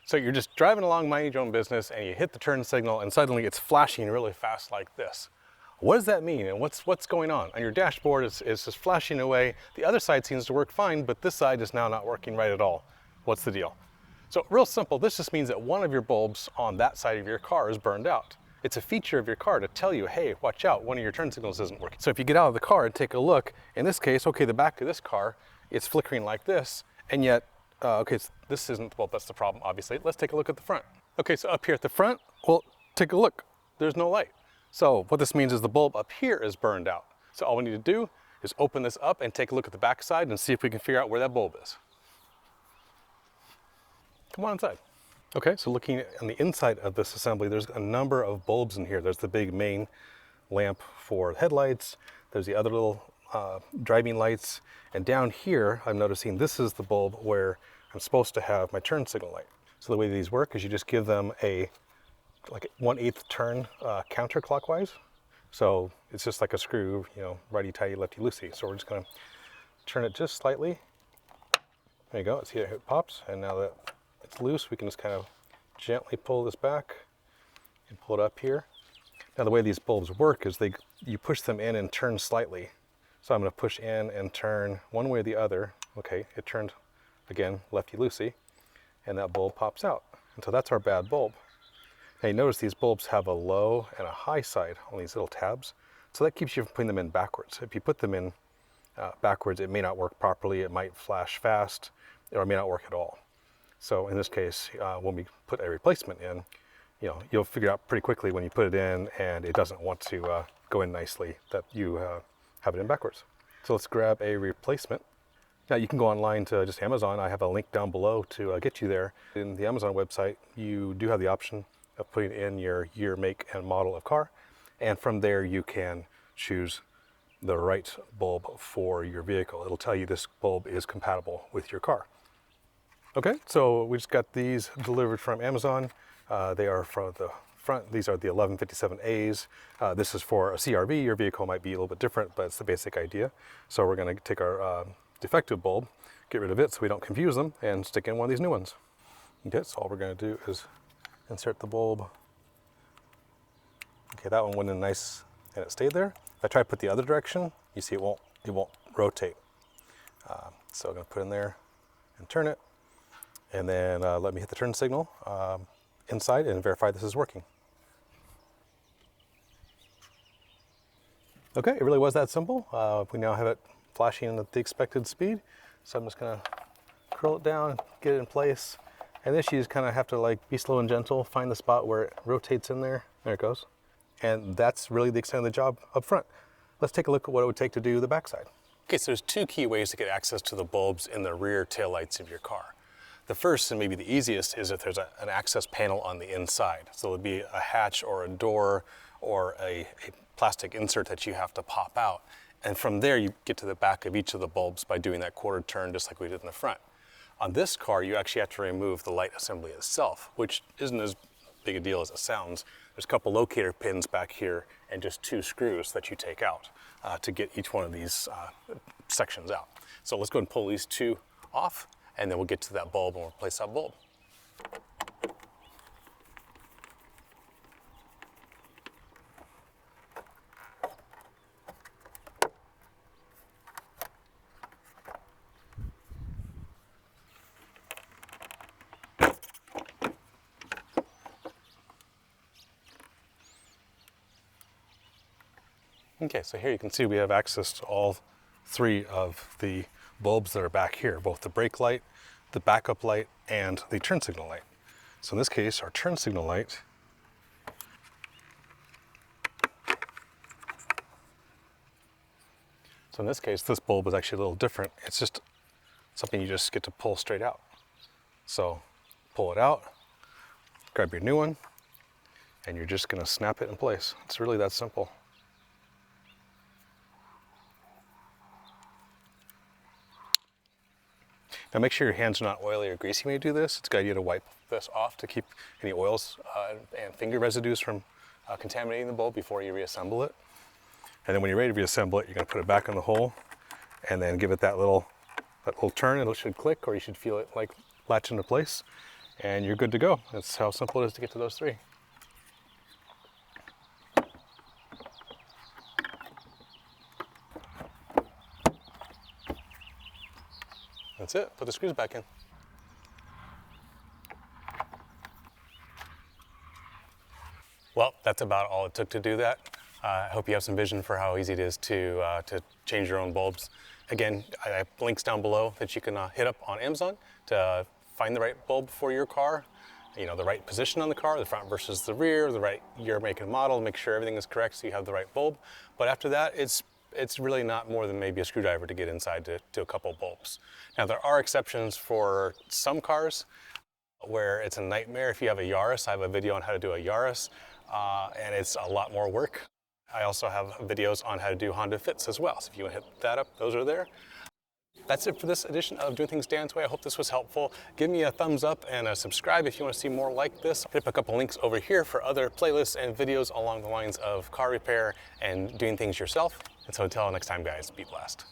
So you're just driving along, minding your own business, and you hit the turn signal, and suddenly it's flashing really fast like this. What does that mean, and what's going on? On your dashboard, it's just flashing away. The other side seems to work fine, but this side is now not working right at all. What's the deal? So real simple, this just means that one of your bulbs on that side of your car is burned out. It's a feature of your car to tell you, hey, watch out, one of your turn signals isn't working. So if you get out of the car and take a look, in this case, okay, the back of this car, it's flickering like this, and yet, okay, so this isn't, well, that's the problem, obviously. Let's take a look at the front. Okay, so up here at the front, well, take a look. There's no light. So what this means is the bulb up here is burned out. So all we need to do is open this up and take a look at the back side and see if we can figure out where that bulb is. Come on inside. Okay, so looking on the inside of this assembly, there's a number of bulbs in here. There's the big main lamp for headlights. There's the other little driving lights. And down here, I'm noticing this is the bulb where I'm supposed to have my turn signal light. So the way these work is you just give them a like 1/8 turn counterclockwise. So it's just like a screw, you know, righty-tighty, lefty-loosey. So we're just gonna turn it just slightly. There you go, see how it pops. And now that it's loose, we can just kind of gently pull this back and pull it up here. Now the way these bulbs work is you push them in and turn slightly. So I'm going to push in and turn one way or the other. Okay, it turned again lefty-loosey, and that bulb pops out. And so that's our bad bulb. Now you notice these bulbs have a low and a high side on these little tabs. So that keeps you from putting them in backwards. If you put them in backwards, it may not work properly. It might flash fast, or it may not work at all. So in this case, when we put a replacement in, you know, you'll figure out pretty quickly when you put it in and it doesn't want to go in nicely that you have it in backwards. So let's grab a replacement. Now you can go online to just Amazon. I have a link down below to get you there. In the Amazon website, you do have the option of putting in your year, make, and model of car. And from there you can choose the right bulb for your vehicle. It'll tell you this bulb is compatible with your car. Okay, so we just got these delivered from Amazon. They are from the front. These are the 1157As. This is for a CRV. Your vehicle might be a little bit different, but it's the basic idea. So we're going to take our defective bulb, get rid of it so we don't confuse them, and stick in one of these new ones. Okay, so all we're going to do is insert the bulb. Okay, that one went in nice and it stayed there. If I try to put the other direction, you see it won't rotate. So I'm going to put it in there and turn it. And then let me hit the turn signal inside and verify this is working. Okay, it really was that simple. We now have it flashing at the expected speed. So I'm just gonna curl it down, get it in place. And this you just kind of have to like be slow and gentle, find the spot where it rotates in there. There it goes. And that's really the extent of the job up front. Let's take a look at what it would take to do the backside. Okay, so there's two key ways to get access to the bulbs in the rear taillights of your car. The first, and maybe the easiest, is if there's an access panel on the inside. So it would be a hatch or a door or a plastic insert that you have to pop out. And from there, you get to the back of each of the bulbs by doing that quarter turn, just like we did in the front. On this car, you actually have to remove the light assembly itself, which isn't as big a deal as it sounds. There's a couple locator pins back here and just 2 screws that you take out to get each one of these sections out. So let's go and pull these 2 off, and then we'll get to that bulb and we'll replace that bulb. Okay, so here you can see we have access to all 3 of the bulbs that are back here, both the brake light, the backup light, and the turn signal light. So in this case, our turn signal light So in this case, this bulb is actually a little different. It's just something you just get to pull straight out. So pull it out, grab your new one, and you're just gonna snap it in place. It's really that simple. Now make sure your hands are not oily or greasy when you do this. It's a good idea to wipe this off to keep any oils and finger residues from contaminating the bulb before you reassemble it. And then when you're ready to reassemble it, you're gonna put it back in the hole and then give it that little turn, and it should click, or you should feel it like latch into place. and you're good to go. That's how simple it is to get to those 3. That's it. Put the screws back in. Well, that's about all it took to do that. I hope you have some vision for how easy it is to change your own bulbs. Again, I have links down below that you can hit up on Amazon to find the right bulb for your car. You know, the right position on the car, the front versus the rear, the right year, make, and model, make sure everything is correct so you have the right bulb. But after that, it's really not more than maybe a screwdriver to get inside to a couple bulbs. Now, there are exceptions for some cars where it's a nightmare. If you have a Yaris, I have a video on how to do a Yaris, and it's a lot more work. I also have videos on how to do Honda Fits as well. So if you want to hit that up, those are there. That's it for this edition of Doing Things Dan's Way. I hope this was helpful. Give me a thumbs up and a subscribe if you want to see more like this. Hit up a couple links over here for other playlists and videos along the lines of car repair and doing things yourself. And so until next time, guys, be blessed.